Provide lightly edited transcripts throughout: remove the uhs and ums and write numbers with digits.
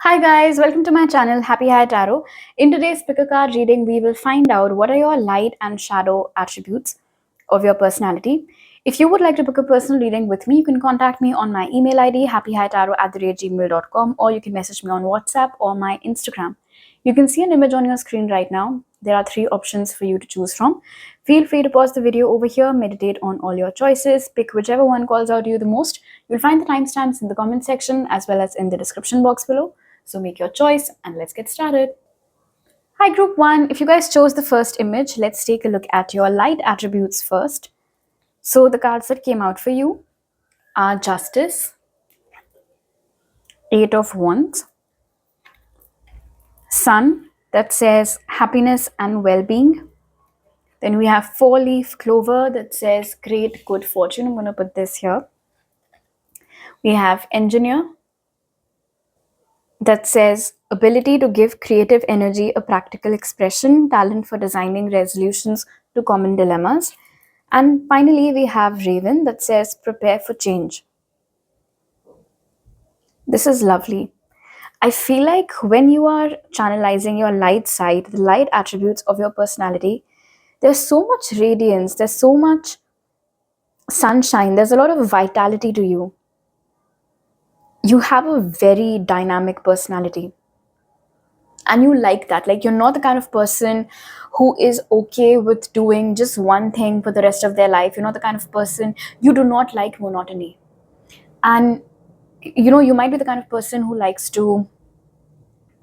Hi guys, welcome to my channel Happy High Tarot. In today's pick a card reading, we will find out what are your light and shadow attributes of your personality. If you would like to book a personal reading with me, you can contact me on my email ID happyhightarot@gmail.com, or you can message me on WhatsApp or my Instagram. You can see an image on your screen right now. There are 3 options for you to choose from. Feel free to pause the video over here, meditate on all your choices, pick whichever one calls out to you the most. You'll find the timestamps in the comment section as well as in the description box below. So make your choice and let's get started. Hi group 1, if you guys chose the first image, let's take a look at your light attributes first. So the cards that came out for you are Justice, 8 of Wands, Sun, that says happiness and well-being. Then we have 4-leaf clover that says great good fortune. I'm going to put this here. We have Engineer, that says ability to give creative energy a practical expression, talent for designing resolutions to common dilemmas. And finally, we have Raven that says prepare for change. This is lovely. I feel like when you are channelizing your light side, the light attributes of your personality, there's so much radiance, there's so much sunshine, there's a lot of vitality to you. You have a very dynamic personality. And you like that. Like, you're not the kind of person who is okay with doing just one thing for the rest of their life. You're not the kind of person, you do not like monotony. And you might be the kind of person who likes to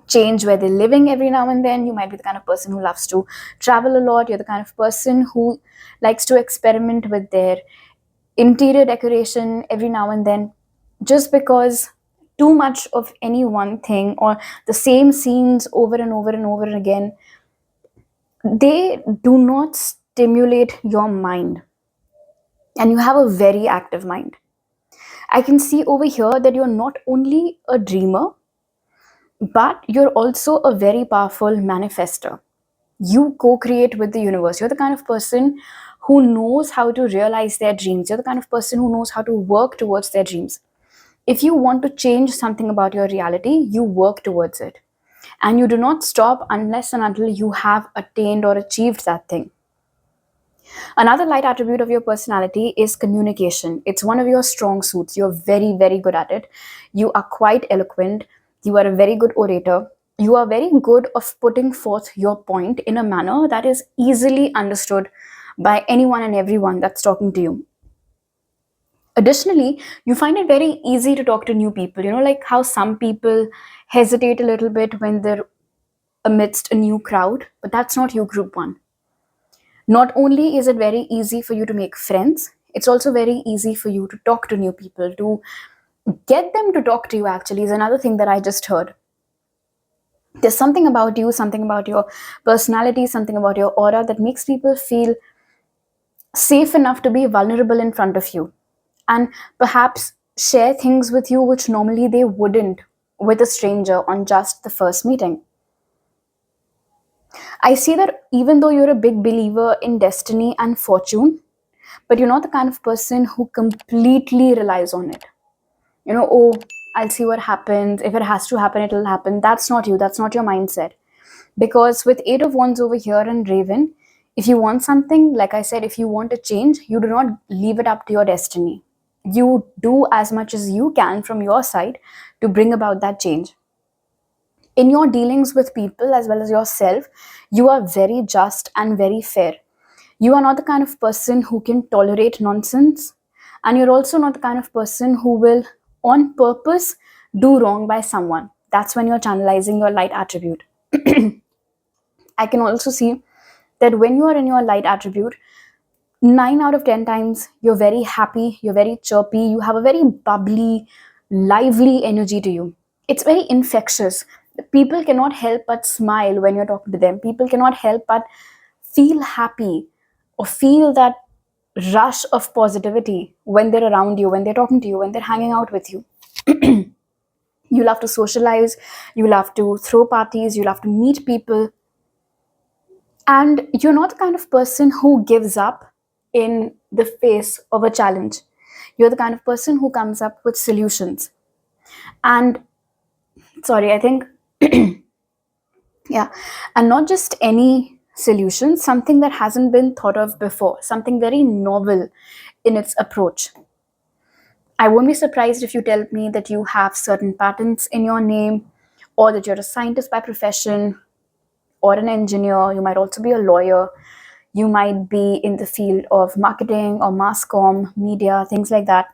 change where they're living every now and then. You might be the kind of person who loves to travel a lot. You're the kind of person who likes to experiment with their interior decoration every now and then. Just because too much of any one thing or the same scenes over and over and over again, they do not stimulate your mind. And you have a very active mind. I can see over here that you're not only a dreamer, but you're also a very powerful manifester. You co-create with the universe. You're the kind of person who knows how to realize their dreams. You're the kind of person who knows how to work towards their dreams. If you want to change something about your reality, you work towards it. And you do not stop unless and until you have attained or achieved that thing. Another light attribute of your personality is communication. It's one of your strong suits. You're very, very good at it. You are quite eloquent. You are a very good orator. You are very good of putting forth your point in a manner that is easily understood by anyone and everyone that's talking to you. Additionally, you find it very easy to talk to new people. Like how some people hesitate a little bit when they're amidst a new crowd, but that's not you, group 1. Not only is it very easy for you to make friends, it's also very easy for you to talk to new people, to get them to talk to you. Actually, is another thing that I just heard. There's something about you, something about your personality, something about your aura that makes people feel safe enough to be vulnerable in front of you and perhaps share things with you which normally they wouldn't with a stranger on just the first meeting. I see that even though you're a big believer in destiny and fortune, but you're not the kind of person who completely relies on it. Oh, I'll see what happens. If it has to happen, it'll happen. That's not you. That's not your mindset. Because with 8 of Wands over here and Raven, if you want something, like I said, if you want a change, you do not leave it up to your destiny. You do as much as you can from your side to bring about that change. In your dealings with people as well as yourself, you are very just and very fair. You are not the kind of person who can tolerate nonsense, and you're also not the kind of person who will, on purpose, do wrong by someone. That's when you're channelizing your light attribute. I can also see that when you are in your light attribute, 9 out of 10 times, you're very happy, you're very chirpy, you have a very bubbly, lively energy to you. It's very infectious. People cannot help but smile when you're talking to them. People cannot help but feel happy or feel that rush of positivity when they're around you, when they're talking to you, when they're hanging out with you. You love to socialize, you love to throw parties, you love to meet people. And you're not the kind of person who gives up in the face of a challenge. You're the kind of person who comes up with solutions. And Sorry, I think, yeah. And not just any solution, something that hasn't been thought of before, something very novel in its approach. I won't be surprised if you tell me that you have certain patents in your name, or that you're a scientist by profession, or an engineer. You might also be a lawyer. You might be in the field of marketing or mass comm, media, things like that.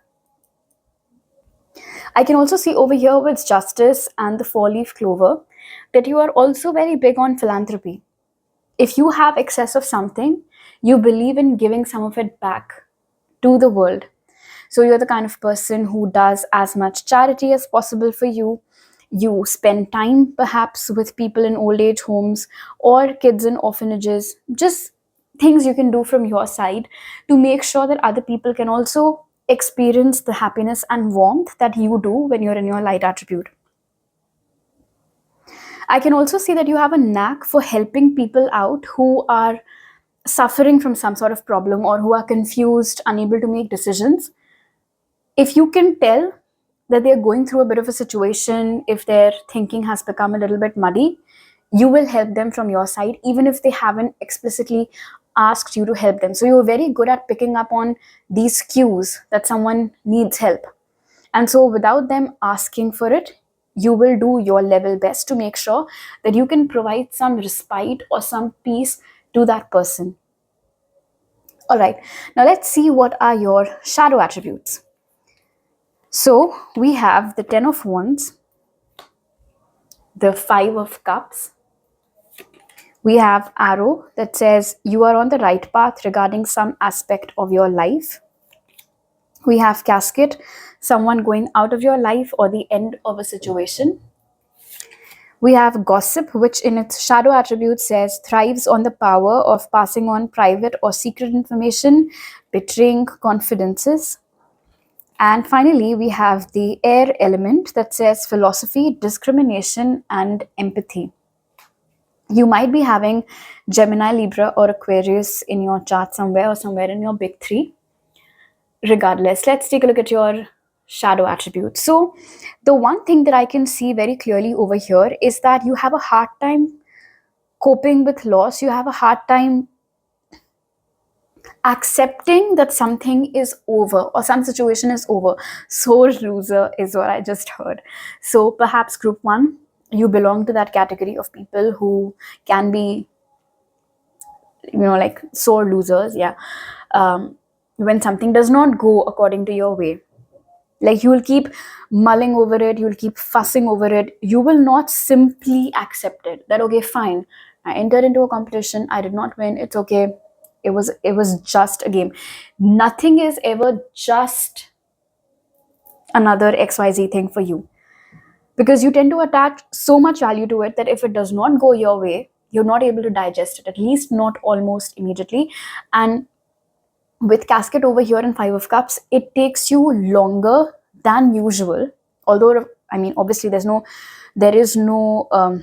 I can also see over here with justice and the four-leaf clover that you are also very big on philanthropy. If you have excess of something, you believe in giving some of it back to the world. So you're the kind of person who does as much charity as possible for you. You spend time perhaps with people in old age homes or kids in orphanages, just things you can do from your side to make sure that other people can also experience the happiness and warmth that you do when you're in your light attribute. I can also see that you have a knack for helping people out who are suffering from some sort of problem or who are confused, unable to make decisions. If you can tell that they're going through a bit of a situation, if their thinking has become a little bit muddy, you will help them from your side, even if they haven't explicitly asked you to help them. So you're very good at picking up on these cues that someone needs help. And so without them asking for it, you will do your level best to make sure that you can provide some respite or some peace to that person. All right, now let's see what are your shadow attributes. So we have the 10 of Wands, the 5 of Cups. We have arrow that says you are on the right path regarding some aspect of your life. We have casket, someone going out of your life or the end of a situation. We have gossip, which in its shadow attribute says thrives on the power of passing on private or secret information, betraying confidences. And finally, we have the air element that says philosophy, discrimination, and empathy. You might be having Gemini, Libra, or Aquarius in your chart somewhere or somewhere in your big three. Regardless, let's take a look at your shadow attributes. So, the one thing that I can see very clearly over here is that you have a hard time coping with loss. You have a hard time accepting that something is over or some situation is over. Sore loser is what I just heard. So perhaps group one, you belong to that category of people who can be, like sore losers. Yeah. When something does not go according to your way, like you will keep mulling over it, you'll keep fussing over it. You will not simply accept it that, okay, fine, I entered into a competition, I did not win, it's okay, it was just a game. Nothing is ever just another XYZ thing for you, because you tend to attach so much value to it that if it does not go your way, you're not able to digest it, at least not almost immediately. And with casket over here and 5 of Cups, it takes you longer than usual. Although, I mean, obviously there is no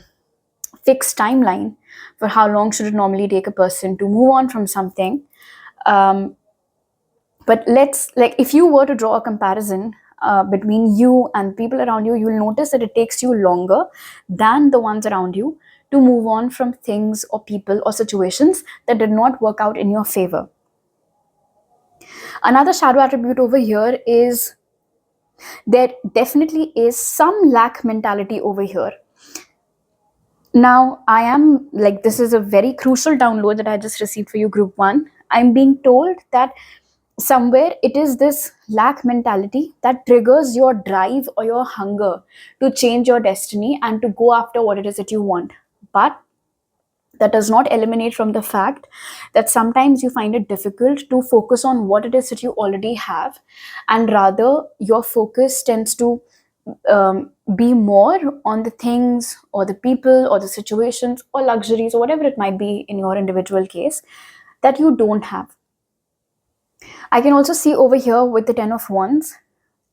fixed timeline for how long should it normally take a person to move on from something. But if you were to draw a comparison between you and people around you, you'll notice that it takes you longer than the ones around you to move on from things or people or situations that did not work out in your favor. Another shadow attribute over here is there definitely is some lack mentality over here. Now, I am this is a very crucial download that I just received for you, group one. I'm being told that somewhere it is this lack mentality that triggers your drive or your hunger to change your destiny and to go after what it is that you want. But that does not eliminate from the fact that sometimes you find it difficult to focus on what it is that you already have, and rather your focus tends to be more on the things or the people or the situations or luxuries or whatever it might be in your individual case that you don't have. I can also see over here with the 10 of Wands,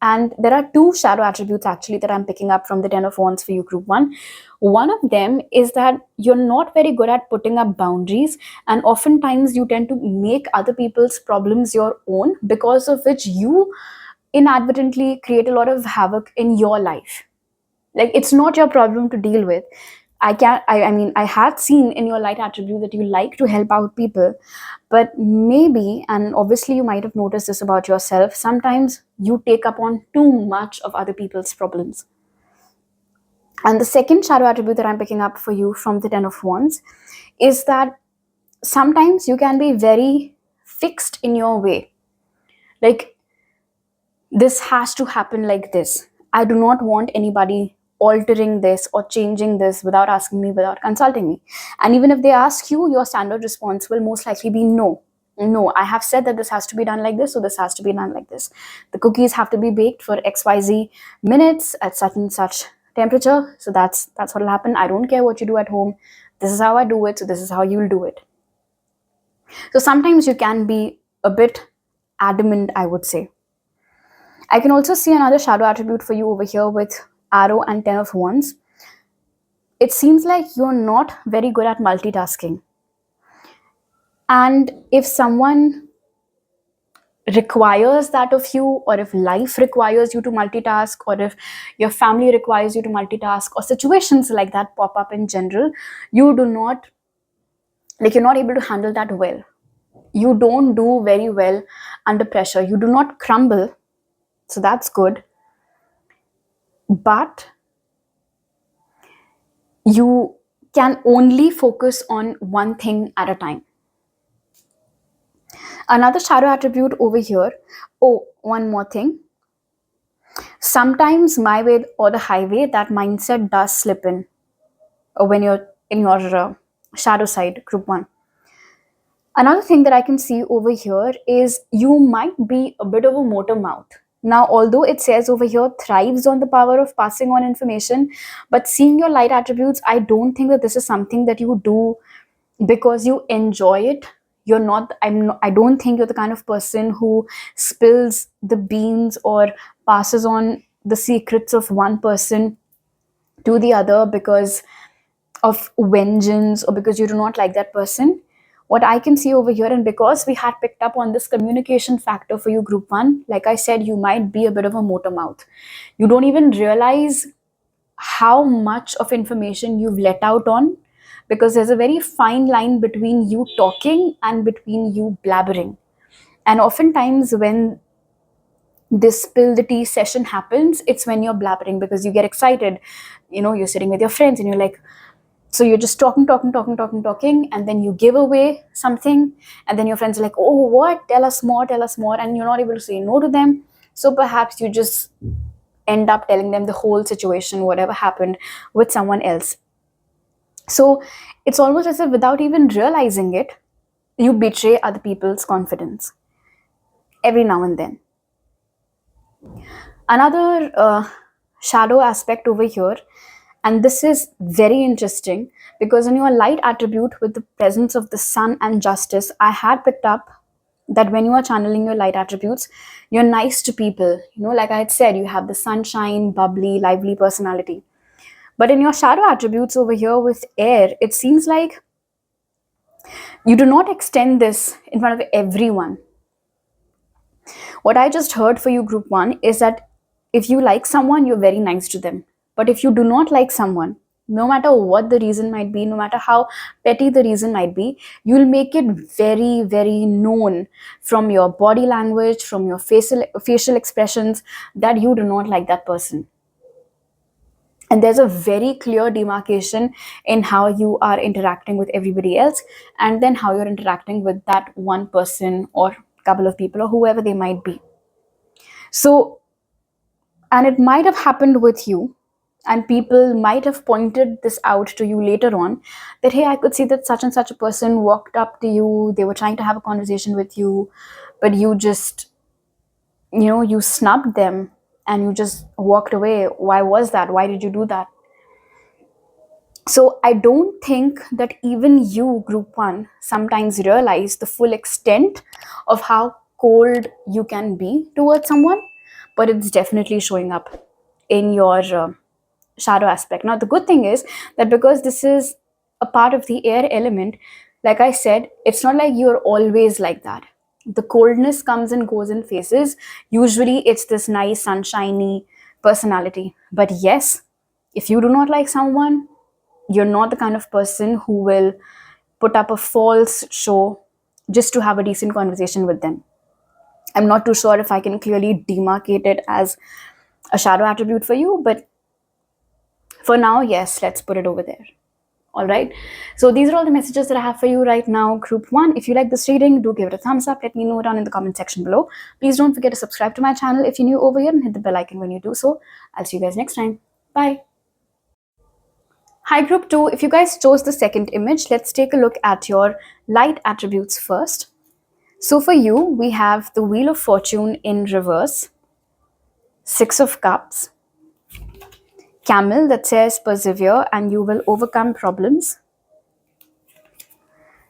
and there are two shadow attributes actually that I'm picking up from the 10 of Wands for you, group one. One of them is that you're not very good at putting up boundaries, and oftentimes you tend to make other people's problems your own, because of which you inadvertently create a lot of havoc in your life. Like, it's not your problem to deal with. I had seen in your light attribute that you like to help out people, but maybe, and obviously you might have noticed this about yourself, sometimes you take up on too much of other people's problems. And the second shadow attribute that I'm picking up for you from the Ten of Wands is that sometimes you can be very fixed in your way. Like, this has to happen like this. I do not want anybody altering this or changing this without asking me, without consulting me. And even if they ask you, your standard response will most likely be no. No, I have said that this has to be done like this, so this has to be done like this. The cookies have to be baked for XYZ minutes at such and such temperature. So that's what will happen. I don't care what you do at home. This is how I do it, so this is how you'll do it. So sometimes you can be a bit adamant, I would say. I can also see another shadow attribute for you over here with Arrow and Ten of Wands. It seems like you're not very good at multitasking. And if someone requires that of you, or if life requires you to multitask, or if your family requires you to multitask, or situations like that pop up in general, you're not able to handle that well. You don't do very well under pressure. You do not crumble. So that's good. But you can only focus on one thing at a time. Another shadow attribute over here. Oh, one more thing. Sometimes my way or the highway, that mindset does slip in when you're in your shadow side, group 1. Another thing that I can see over here is you might be a bit of a motor mouth. Now, although it says over here thrives on the power of passing on information, but seeing your light attributes, I don't think that this is something that you do because you enjoy it. I don't think you're the kind of person who spills the beans or passes on the secrets of one person to the other because of vengeance or because you do not like that person. What I can see over here, and because we had picked up on this communication factor for you, group 1, like I said, you might be a bit of a motor mouth. You don't even realize how much of information you've let out on, because there's a very fine line between you talking and between you blabbering. And oftentimes when this spill the tea session happens, it's when you're blabbering because you get excited. You're sitting with your friends and you're like, so you're just talking, and then you give away something, and then your friends are like, oh, what? Tell us more, and you're not able to say no to them. So perhaps you just end up telling them the whole situation, whatever happened with someone else. So it's almost as if without even realizing it, you betray other people's confidence every now and then. Another shadow aspect over here, and this is very interesting because in your light attribute with the presence of the sun and justice, I had picked up that when you are channeling your light attributes, you're nice to people. Like I had said, you have the sunshine, bubbly, lively personality. But in your shadow attributes over here with air, it seems like you do not extend this in front of everyone. What I just heard for you, group 1, is that if you like someone, you're very nice to them. But if you do not like someone, no matter what the reason might be, no matter how petty the reason might be, you'll make it very, very known from your body language, from your facial expressions, that you do not like that person. And there's a very clear demarcation in how you are interacting with everybody else, and then how you're interacting with that one person or couple of people or whoever they might be. So, and it might have happened with you, and people might have pointed this out to you later on, that hey, I could see that such and such a person walked up to you, they were trying to have a conversation with you, but you just, you snubbed them and you just walked away. Why was that? Why did you do that? So I don't think that even you, group 1, sometimes realize the full extent of how cold you can be towards someone, but it's definitely showing up in your shadow aspect. Now, the good thing is that because this is a part of the air element, like I said, it's not like you're always like that. The coldness comes and goes in phases. Usually it's this nice, sunshiny personality. But yes, If you do not like someone, you're not the kind of person who will put up a false show just to have a decent conversation with them. I'm not too sure if I can clearly demarcate it as a shadow attribute for you, but for now, yes, let's put it over there. All right. So these are all the messages that I have for you right now, Group 1. If you like this reading, do give it a thumbs up. Let me know down in the comment section below. Please don't forget to subscribe to my channel if you're new over here, and hit the bell icon when you do so. I'll see you guys next time. Bye. Hi, Group 2. If you guys chose the second image, let's take a look at your light attributes first. So for you, we have the Wheel of Fortune in reverse, Six of Cups, Camel that says persevere and you will overcome problems,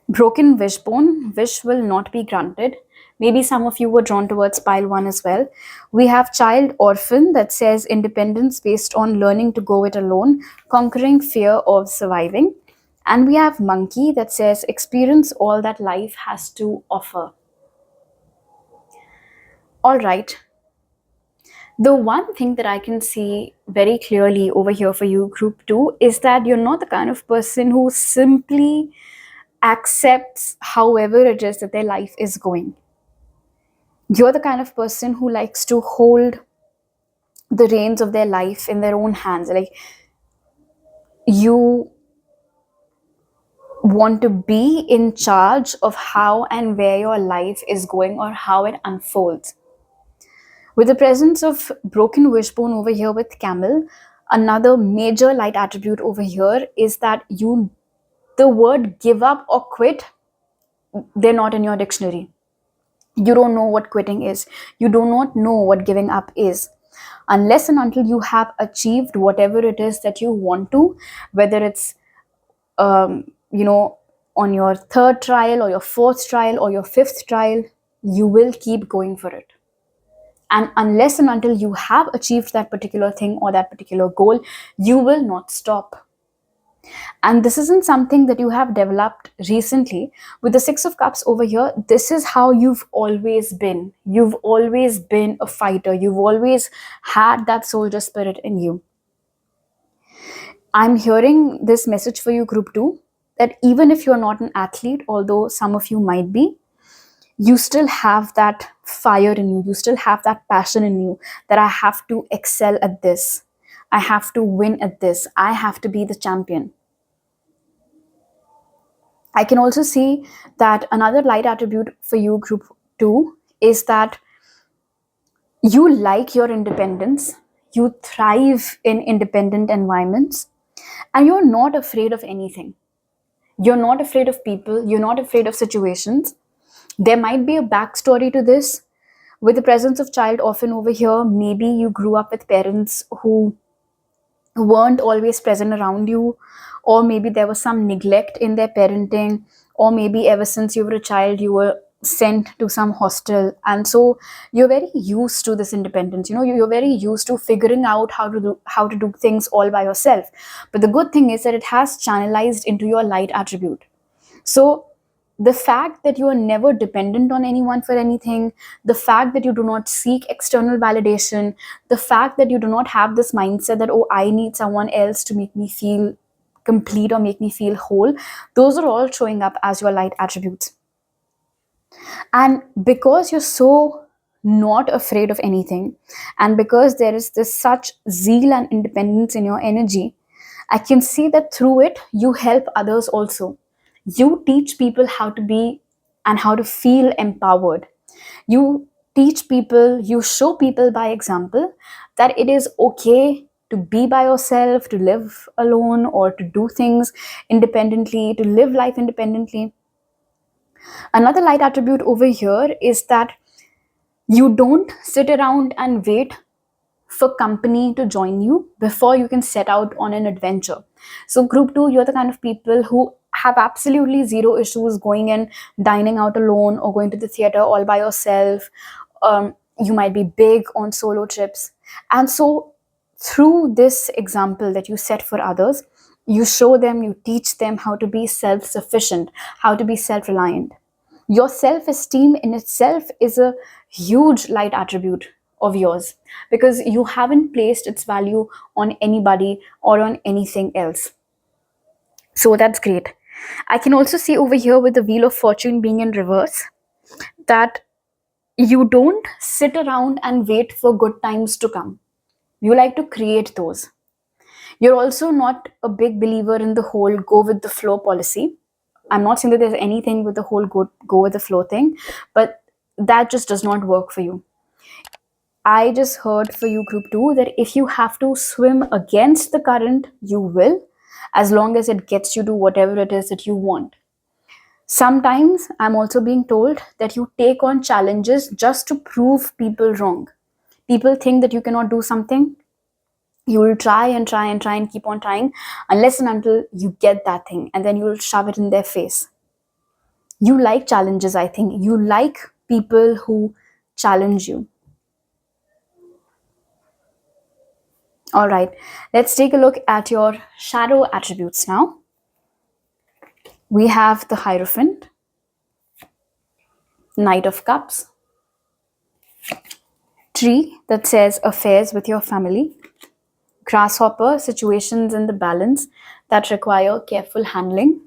Broken wishbone, wish will not be granted. Maybe some of you were drawn towards pile 1 as well. We have child orphan that says independence based on learning to go it alone, conquering fear of surviving. And we have monkey that says experience all that life has to offer. All right. The one thing that I can see very clearly over here for you, Group 2, is that you're not the kind of person who simply accepts however it is that their life is going. You're the kind of person who likes to hold the reins of their life in their own hands. Like, you want to be in charge of how and where your life is going or how it unfolds. With the presence of broken wishbone over here with camel, another major light attribute over here is that the word give up or quit, they're not in your dictionary. You don't know what quitting is. You do not know what giving up is. Unless and until you have achieved whatever it is that you want to, whether it's, on your third trial or your fourth trial or your fifth trial, you will keep going for it. And unless and until you have achieved that particular thing or that particular goal, you will not stop. And this isn't something that you have developed recently. With the Six of Cups over here, this is how you've always been. You've always been a fighter. You've always had that soldier spirit in you. I'm hearing this message for you, Group 2, that even if you're not an athlete, although some of you might be, you still have that fire in you. You still have that passion in you that I have to excel at this. I have to win at this. I have to be the champion. I can also see that another light attribute for you, Group 2, is that you like your independence. You thrive in independent environments. And you're not afraid of anything. You're not afraid of people. You're not afraid of situations. There might be a backstory to this. With the presence of child orphan over here, maybe you grew up with parents who weren't always present around you, or maybe there was some neglect in their parenting, or maybe ever since you were a child you were sent to some hostel, and so you're very used to this independence. You're very used to figuring out how to do things all by yourself. But the good thing is that it has channelized into your light attribute. So the fact that you are never dependent on anyone for anything, the fact that you do not seek external validation, the fact that you do not have this mindset that, oh, I need someone else to make me feel complete or make me feel whole, those are all showing up as your light attributes. And because you're so not afraid of anything, and because there is this such zeal and independence in your energy, I can see that through it you help others also. You teach people how to be and how to feel empowered. You teach people, you show people by example that it is okay to be by yourself, to live alone, or to do things independently, to live life independently. Another light attribute over here is that you don't sit around and wait for company to join you before you can set out on an adventure. So Group 2, you're the kind of people who have absolutely zero issues going and dining out alone or going to the theater all by yourself. You might be big on solo trips. And so through this example that you set for others, you show them, you teach them how to be self-sufficient, how to be self-reliant. Your self-esteem in itself is a huge light attribute of yours, because you haven't placed its value on anybody or on anything else. So that's great. I can also see over here with the Wheel of Fortune being in reverse that you don't sit around and wait for good times to come. You like to create those. You're also not a big believer in the whole go with the flow policy. I'm not saying that there's anything with the whole go with the flow thing, but that just does not work for you. I just heard for you, group 2, that if you have to swim against the current, you will, as long as it gets you to whatever it is that you want. Sometimes I'm also being told that you take on challenges just to prove people wrong. People think that you cannot do something. You will try and try and try and keep on trying unless and until you get that thing, and then you will shove it in their face. You like challenges, I think. You like people who challenge you. All right, let's take a look at your shadow attributes now. We have the Hierophant, Knight of Cups, Tree that says affairs with your family, Grasshopper, situations in the balance that require careful handling,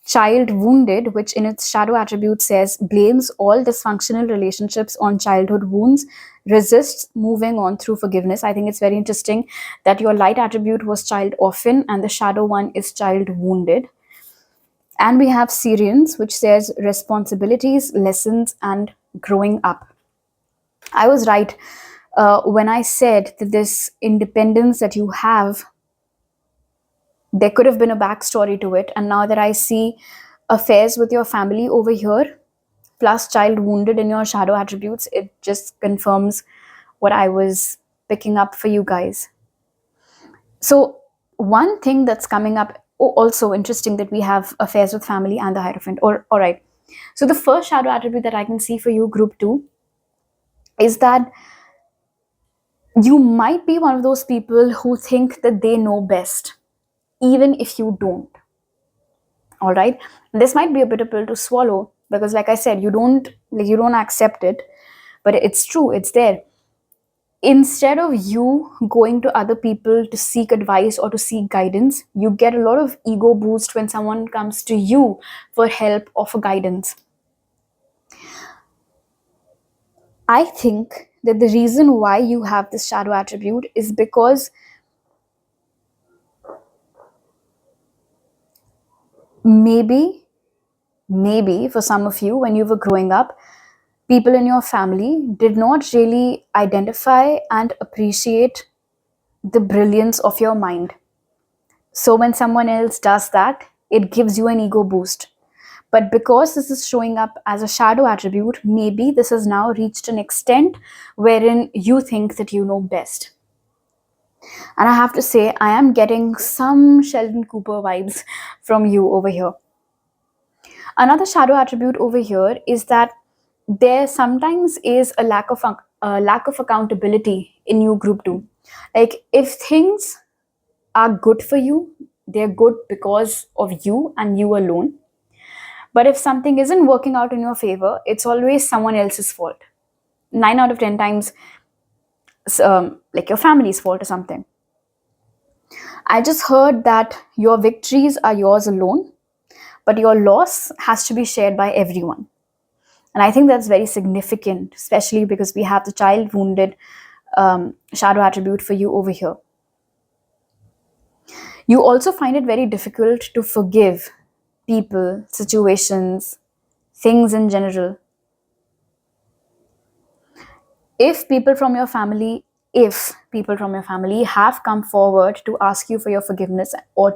Child Wounded, which in its shadow attribute says blames all dysfunctional relationships on childhood wounds, resists moving on through forgiveness. I think it's very interesting that your light attribute was Child Orphan and the shadow one is Child Wounded. And we have Syrians, which says responsibilities, lessons, and growing up. I was right when I said that this independence that you have, there could have been a backstory to it. And now that I see affairs with your family over here, plus Child Wounded in your shadow attributes, it just confirms what I was picking up for you guys. So one thing that's coming up, also interesting that we have affairs with family and the Hierophant. All right. So the first shadow attribute that I can see for you, group 2, is that you might be one of those people who think that they know best, even if you don't. All right. This might be a bitter pill to swallow because, like I said, you don't accept it, but it's true. It's there. Instead of you going to other people to seek advice or to seek guidance, you get a lot of ego boost when someone comes to you for help or for guidance. I think that the reason why you have this shadow attribute is because maybe for some of you, when you were growing up, people in your family did not really identify and appreciate the brilliance of your mind. So when someone else does that, it gives you an ego boost. But because this is showing up as a shadow attribute, maybe this has now reached an extent wherein you think that you know best. And I have to say, I am getting some Sheldon Cooper vibes from you over here. Another shadow attribute over here is that there sometimes is a lack of accountability in you, group 2. Like, if things are good for you, they're good because of you and you alone. But if something isn't working out in your favor, it's always someone else's fault. 9 out of 10 times, like your family's fault or something. I just heard that your victories are yours alone, but your loss has to be shared by everyone. And I think that's very significant, especially because we have the Child Wounded shadow attribute for you over here. You also find it very difficult to forgive people, situations, things in general. If people from your family have come forward to ask you for your forgiveness or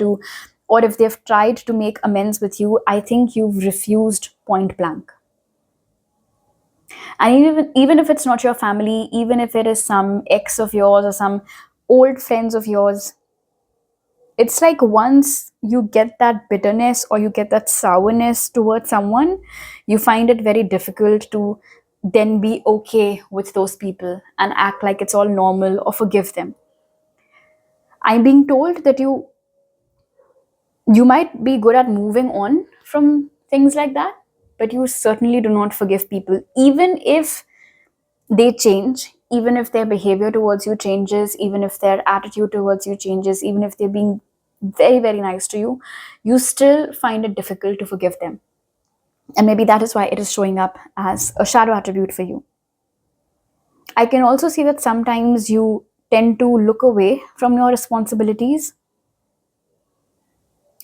if they've tried to make amends with you, I think you've refused point blank. And even if it's not your family, even if it is some ex of yours or some old friends of yours, it's like once you get that bitterness or you get that sourness towards someone, you find it very difficult to then be okay with those people and act like it's all normal or forgive them. I'm being told that you might be good at moving on from things like that, but you certainly do not forgive people. Even if they change, even if their behavior towards you changes, even if their attitude towards you changes, even if they're being very, very nice to you, you still find it difficult to forgive them. And maybe that is why it is showing up as a shadow attribute for you. I can also see that sometimes you tend to look away from your responsibilities.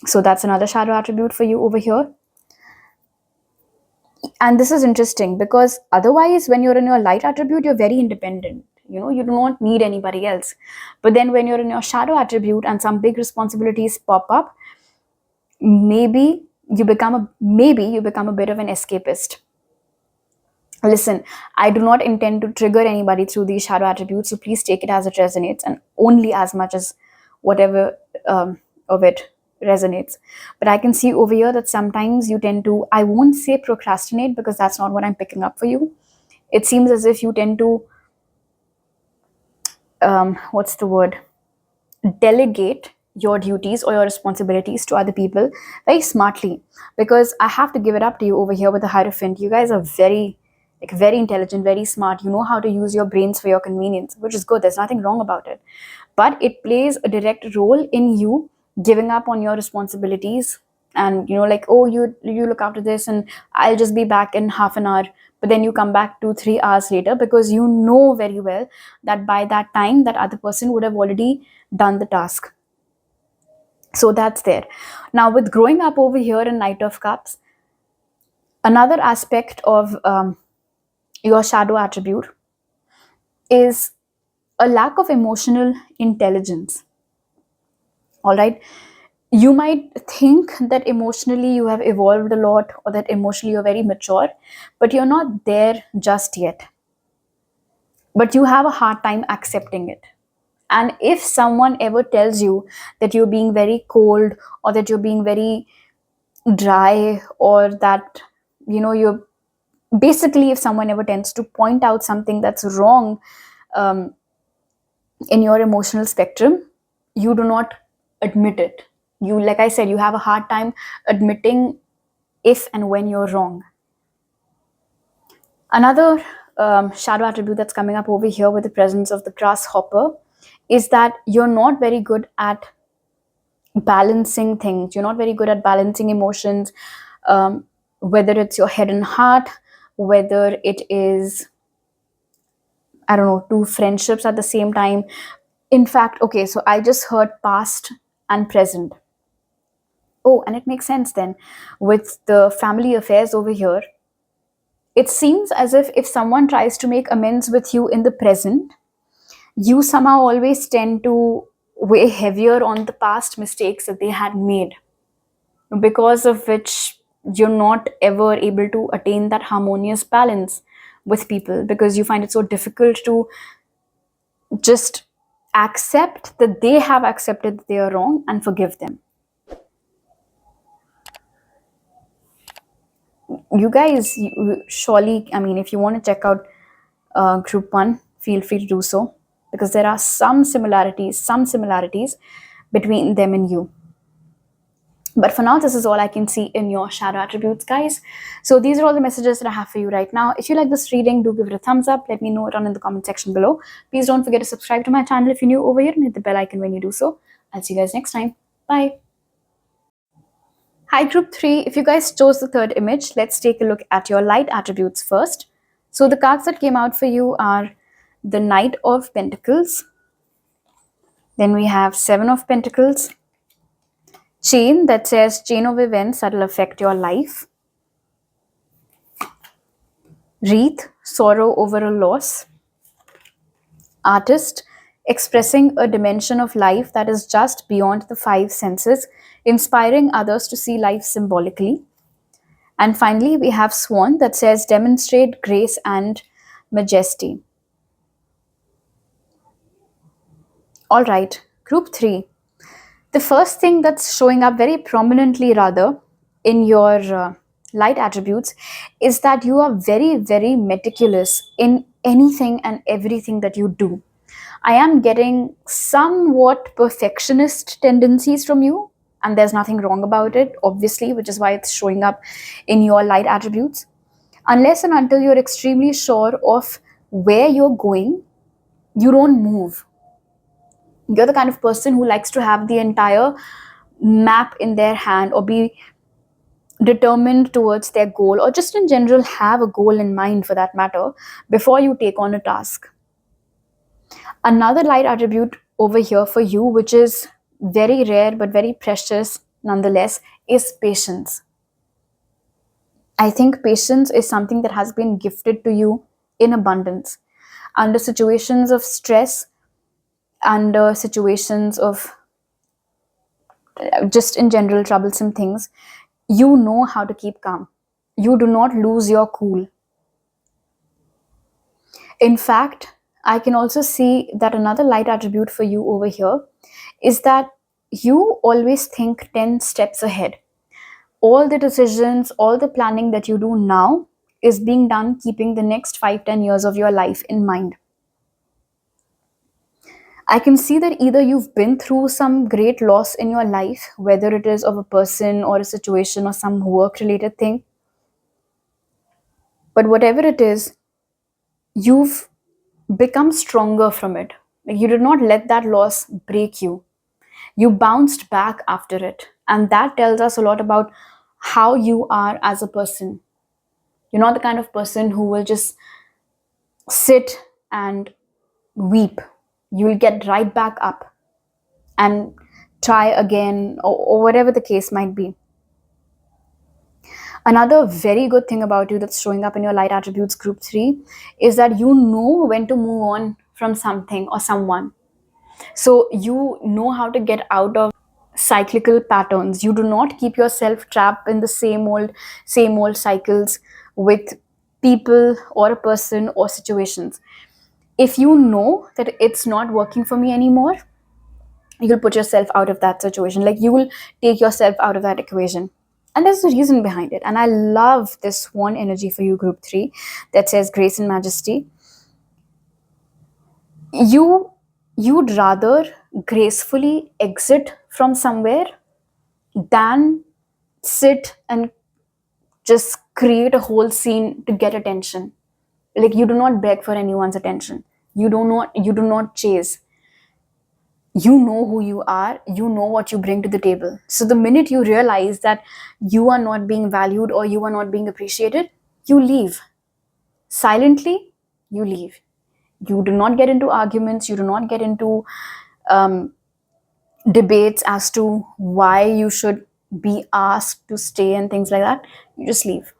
So that's another shadow attribute for you over here. And this is interesting because otherwise, when you're in your light attribute, you're very independent. You do not need anybody else. But then when you're in your shadow attribute and some big responsibilities pop up, maybe you become a bit of an escapist. Listen, I do not intend to trigger anybody through these shadow attributes, so please take it as it resonates and only as much as whatever of it resonates. But I can see over here that sometimes you tend to, I won't say procrastinate because that's not what I'm picking up for you. It seems as if you tend to, delegate your duties or your responsibilities to other people very smartly. Because I have to give it up to you over here with the Hierophant. You guys are very intelligent, very smart. You know how to use your brains for your convenience, which is good. There's nothing wrong about it. But it plays a direct role in you giving up on your responsibilities and, like, oh, you look after this and I'll just be back in half an hour. But then you come back 2-3 hours later because you know very well that by that time that other person would have already done the task. So that's there. Now, with growing up over here in Knight of Cups, another aspect of your shadow attribute is a lack of emotional intelligence. All right. You might think that emotionally you have evolved a lot or that emotionally you're very mature, but you're not there just yet. But you have a hard time accepting it. And if someone ever tells you that you're being very cold or that you're being very dry or that, you're basically, if someone ever tends to point out something that's wrong in your emotional spectrum, you do not admit it. You, like I said, you have a hard time admitting if and when you're wrong. Another shadow attribute that's coming up over here with the presence of the grasshopper is that you're not very good at balancing things. You're not very good at balancing emotions, whether it's your head and heart, whether it is, I don't know, two friendships at the same time. In fact, okay, so I just heard past and present. Oh, and it makes sense then. With the family affairs over here, it seems as if someone tries to make amends with you in the present, you somehow always tend to weigh heavier on the past mistakes that they had made, because of which you're not ever able to attain that harmonious balance with people, because you find it so difficult to just accept that they have accepted that they are wrong and forgive them. You guys, surely, I mean, if you want to check out group 1, feel free to do so, because there are some similarities between them and you. But for now, this is all I can see in your shadow attributes, guys. So these are all the messages that I have for you right now. If you like this reading, do give it a thumbs up. Let me know it down in the comment section below. Please don't forget to subscribe to my channel if you're new over here and hit the bell icon when you do so. I'll see you guys next time. Bye. Hi, group 3. If you guys chose the third image, let's take a look at your light attributes first. So the cards that came out for you are the Knight of Pentacles. Then we have 7 of Pentacles. Chain, that says chain of events that will affect your life. Wreath, sorrow over a loss. Artist, expressing a dimension of life that is just beyond the 5 senses, inspiring others to see life symbolically. And finally, we have Swan, that says demonstrate grace and majesty. All right, group 3. The first thing that's showing up very prominently, rather, in your light attributes is that you are very, very meticulous in anything and everything that you do. I am getting somewhat perfectionist tendencies from you, and there's nothing wrong about it, obviously, which is why it's showing up in your light attributes. Unless and until you're extremely sure of where you're going You don't move. You're the kind of person who likes to have the entire map in their hand, or be determined towards their goal, or just in general have a goal in mind for that matter before you take on a task. Another light attribute over here for you, which is very rare but very precious nonetheless, is patience. I think patience is something that has been gifted to you in abundance. Under situations of stress, under situations of just in general troublesome things, you know how to keep calm. You do not lose your cool. In fact, I can also see that another light attribute for you over here is that you always think 10 steps ahead. All the decisions, all the planning that you do now is being done keeping the next 5-10 years of your life in mind. I can see that either you've been through some great loss in your life, whether it is of a person or a situation or some work related thing, but whatever it is, you've become stronger from it. Like, you did not let that loss break you. You bounced back after it. And that tells us a lot about how you are as a person. You're not the kind of person who will just sit and weep. You will get right back up and try again, or whatever the case might be. Another very good thing about you that's showing up in your light attributes group 3 is that you know when to move on from something or someone. So you know how to get out of cyclical patterns. You do not keep yourself trapped in the same old cycles with people or a person or situations. If you know that it's not working for me anymore, you'll put yourself out of that situation. Like, you will take yourself out of that equation. And there's a reason behind it. And I love this one energy for you, group 3, that says grace and majesty. You'd rather gracefully exit from somewhere than sit and just create a whole scene to get attention. Like, you do not beg for anyone's attention. You do not chase. You know who you are, you know what you bring to the table. So the minute you realize that you are not being valued or you are not being appreciated, you leave. Silently, you leave. You do not get into arguments, you do not get into um, debates as to why you should be asked to stay and things like that. You just leave.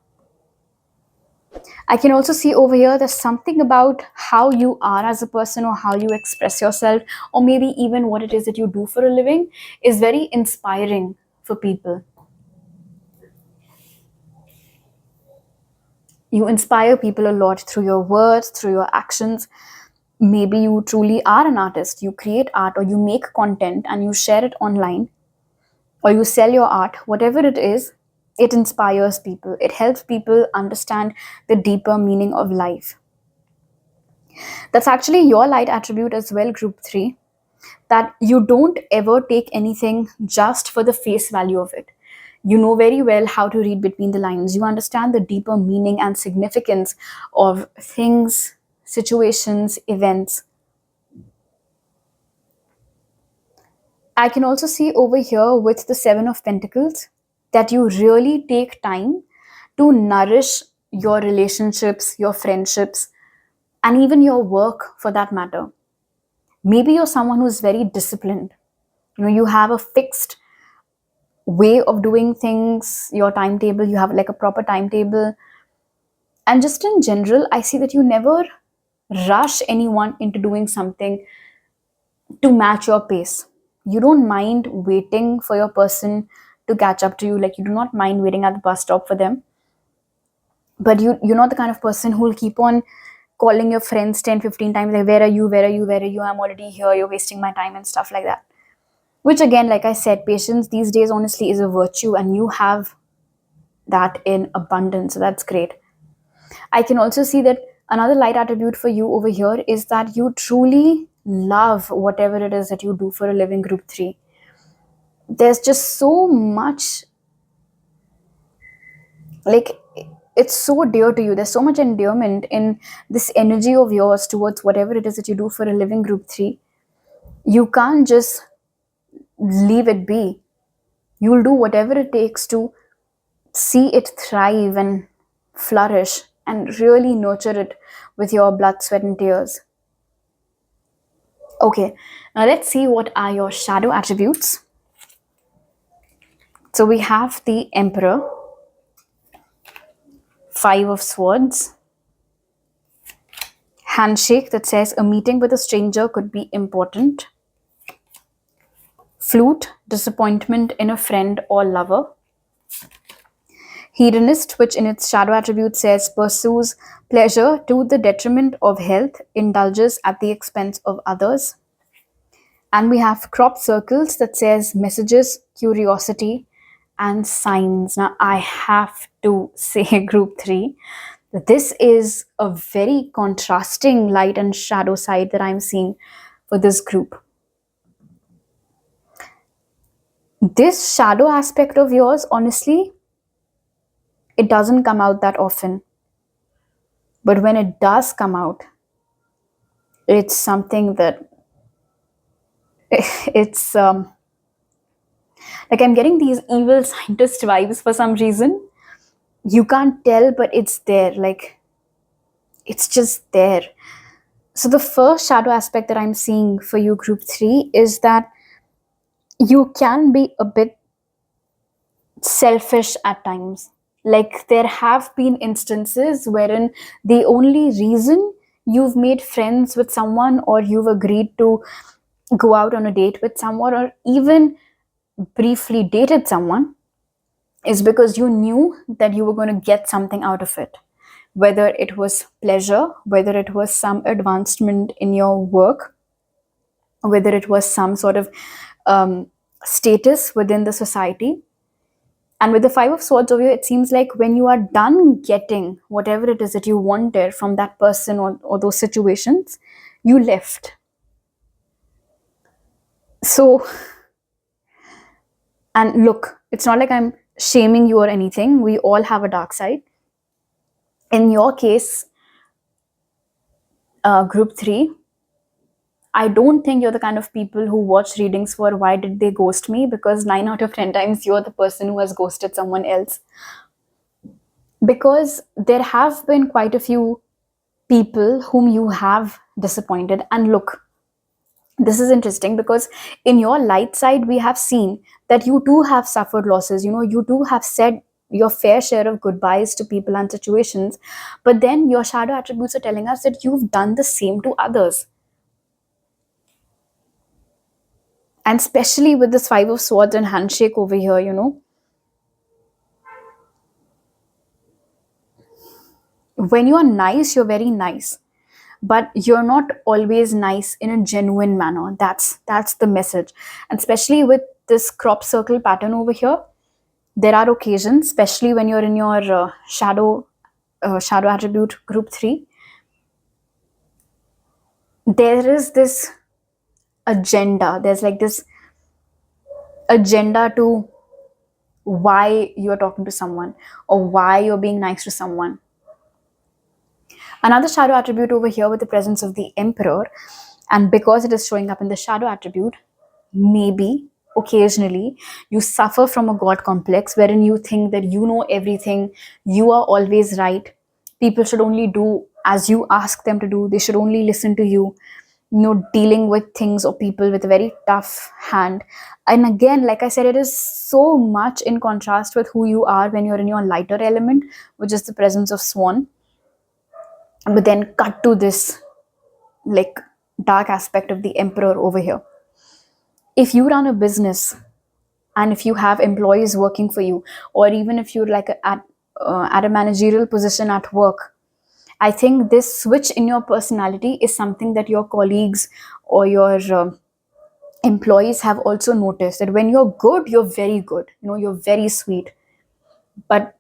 I can also see over here there's something about how you are as a person, or how you express yourself, or maybe even what it is that you do for a living is very inspiring for people. You inspire people a lot through your words, through your actions. Maybe you truly are an artist. You create art, or you make content and you share it online, or you sell your art. Whatever it is, it inspires people. It helps people understand the deeper meaning of life. That's actually your light attribute as well, group 3, that you don't ever take anything just for the face value of it. You know very well how to read between the lines. You understand the deeper meaning and significance of things, situations, events. I can also see over here with the Seven of Pentacles that you really take time to nourish your relationships, your friendships, and even your work for that matter. Maybe you're someone who's very disciplined. You have a fixed way of doing things, your timetable, you have like a proper timetable. And just in general, I see that you never rush anyone into doing something to match your pace. You don't mind waiting for your person to catch up to you. Like, you do not mind waiting at the bus stop for them. But you're not the kind of person who will keep on calling your friends 10-15 times, like, where are you, where are you, where are you, I'm already here, you're wasting my time, and stuff like that. Which, again, like I said, patience these days honestly is a virtue, and you have that in abundance. So that's great. I can also see that another light attribute for you over here is that you truly love whatever it is that you do for a living, group 3. There's just so much, like, it's so dear to you. There's so much endearment in this energy of yours towards whatever it is that you do for a living group 3. You can't just leave it be. You'll do whatever it takes to see it thrive and flourish and really nurture it with your blood, sweat, and tears. Okay, now let's see what are your shadow attributes. So we have the Emperor, 5 of Swords, handshake that says a meeting with a stranger could be important, flute, disappointment in a friend or lover, hedonist, which in its shadow attribute says pursues pleasure to the detriment of health, indulges at the expense of others. And we have crop circles that says messages, curiosity, and signs. Now, I have to say, group 3, that this is a very contrasting light and shadow side that I'm seeing for this group. This shadow aspect of yours, honestly, it doesn't come out that often. But when it does come out, it's something that it's like I'm getting these evil scientist vibes for some reason. You can't tell, but it's there. Like, it's just there. So the first shadow aspect that I'm seeing for you, group 3, is that you can be a bit selfish at times. Like, there have been instances wherein the only reason you've made friends with someone, or you've agreed to go out on a date with someone, or even briefly dated someone, is because you knew that you were going to get something out of it. Whether it was pleasure, whether it was some advancement in your work, whether it was some sort of status within the society. And with the 5 of Swords over here, it seems like when you are done getting whatever it is that you wanted from that person or those situations, you left. So, and look, it's not like I'm shaming you or anything. We all have a dark side. In your case, group 3, I don't think you're the kind of people who watch readings for why did they ghost me, because 9 out of 10 times you're the person who has ghosted someone else. Because there have been quite a few people whom you have disappointed. And look, this is interesting because in your light side, we have seen that you too have suffered losses. You too have said your fair share of goodbyes to people and situations. But then your shadow attributes are telling us that you've done the same to others. And especially with this 5 of Swords and handshake over here, when you're nice, you're very nice. But you're not always nice in a genuine manner. That's the message. And especially with this crop circle pattern over here, there are occasions, especially when you're in your shadow attribute group 3, there is this agenda. There's like this agenda to why you're talking to someone or why you're being nice to someone. Another shadow attribute over here with the presence of the Emperor, and because it is showing up in the shadow attribute, maybe occasionally you suffer from a god complex wherein you think that you know everything, you are always right, people should only do as you ask them to do, they should only listen to you. Dealing with things or people with a very tough hand. And again, like I said, it is so much in contrast with who you are when you're in your lighter element, which is the presence of Swan. But then cut to this like dark aspect of the Emperor over here. If you run a business and if you have employees working for you, or even if you're like at a managerial position at work, I think this switch in your personality is something that your colleagues or your employees have also noticed, that when you're good, you're very good, you're very sweet. But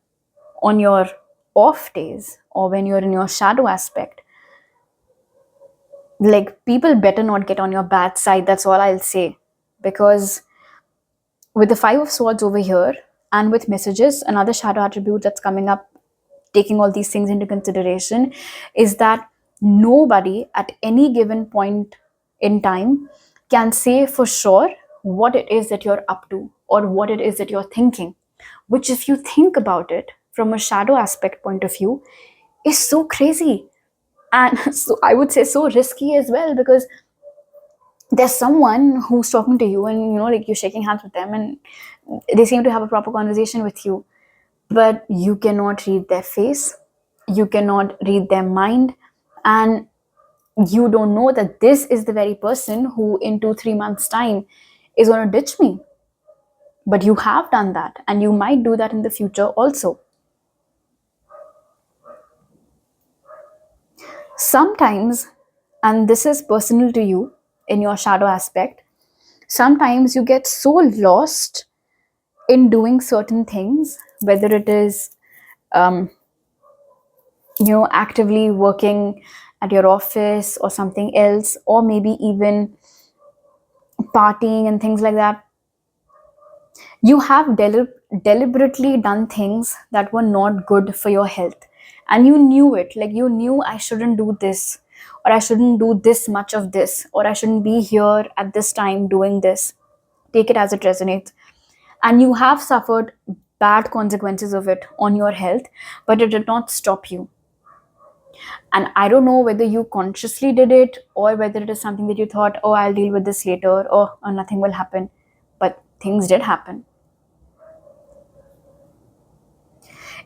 on your off days, or when you're in your shadow aspect, like, people better not get on your bad side. That's all I'll say. Because with the 5 of Swords over here and with messages, another shadow attribute that's coming up taking all these things into consideration, is that nobody at any given point in time can say for sure what it is that you're up to or what it is that you're thinking, which, if you think about it from a shadow aspect point of view, is so crazy. And so I would say so risky as well, because there's someone who's talking to you and like you're shaking hands with them and they seem to have a proper conversation with you, but you cannot read their face, you cannot read their mind, and you don't know that this is the very person who in 2-3 months time is going to ditch me. But you have done that, and you might do that in the future also. Sometimes, and this is personal to you in your shadow aspect, sometimes you get so lost in doing certain things, whether it is actively working at your office or something else, or maybe even partying and things like that. You have deliberately done things that were not good for your health, and you knew it. Like, you knew, I shouldn't do this, or I shouldn't do this much of this, or I shouldn't be here at this time doing this. Take it as it resonates. And you have suffered bad consequences of it on your health, but it did not stop you. And I don't know whether you consciously did it or whether it is something that you thought, oh, I'll deal with this later, or nothing will happen. But things did happen.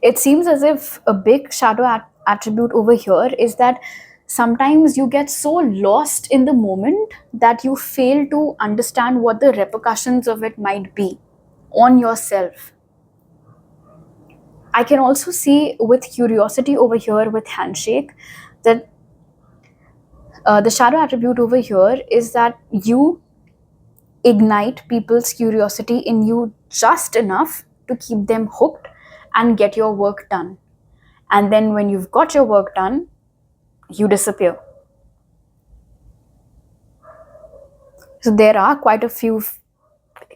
It seems as if a big shadow attribute over here is that sometimes you get so lost in the moment that you fail to understand what the repercussions of it might be on yourself. I can also see with curiosity over here with handshake that the shadow attribute over here is that you ignite people's curiosity in you just enough to keep them hooked and get your work done. And then when you've got your work done, you disappear. So there are quite a few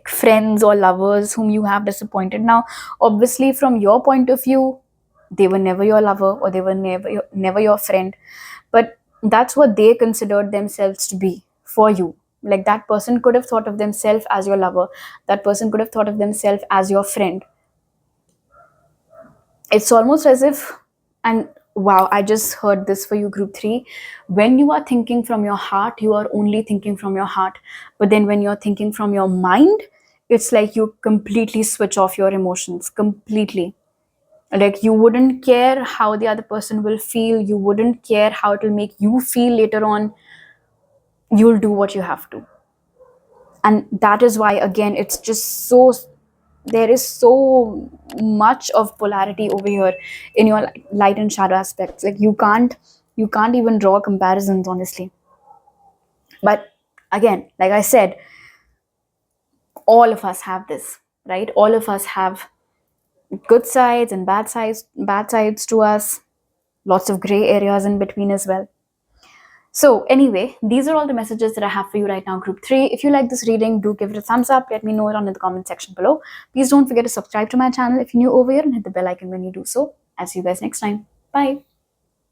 friends or lovers whom you have disappointed. Now, obviously, from your point of view, they were never your lover or they were never your friend. But that's what they considered themselves to be for you. Like, that person could have thought of themselves as your lover. That person could have thought of themselves as your friend. It's almost as if, and wow, I just heard this for you, group 3. When you are thinking from your heart, you are only thinking from your heart. But then when you're thinking from your mind, it's like you completely switch off your emotions completely. Like, you wouldn't care how the other person will feel, you wouldn't care how it will make you feel later on. You'll do what you have to. And that is why, again, it's just so, there is so much of polarity over here in your light and shadow aspects. Like, you can't even draw comparisons, honestly. But again, like I said, all of us have this, right? All of us have good sides and bad sides to us, lots of gray areas in between as well. So anyway, these are all the messages that I have for you right now, group 3. If you like this reading, do give it a thumbs up. Let me know it down in the comment section below. Please don't forget to subscribe to my channel if you're new over here and hit the bell icon when you do so. I'll see you guys next time. Bye.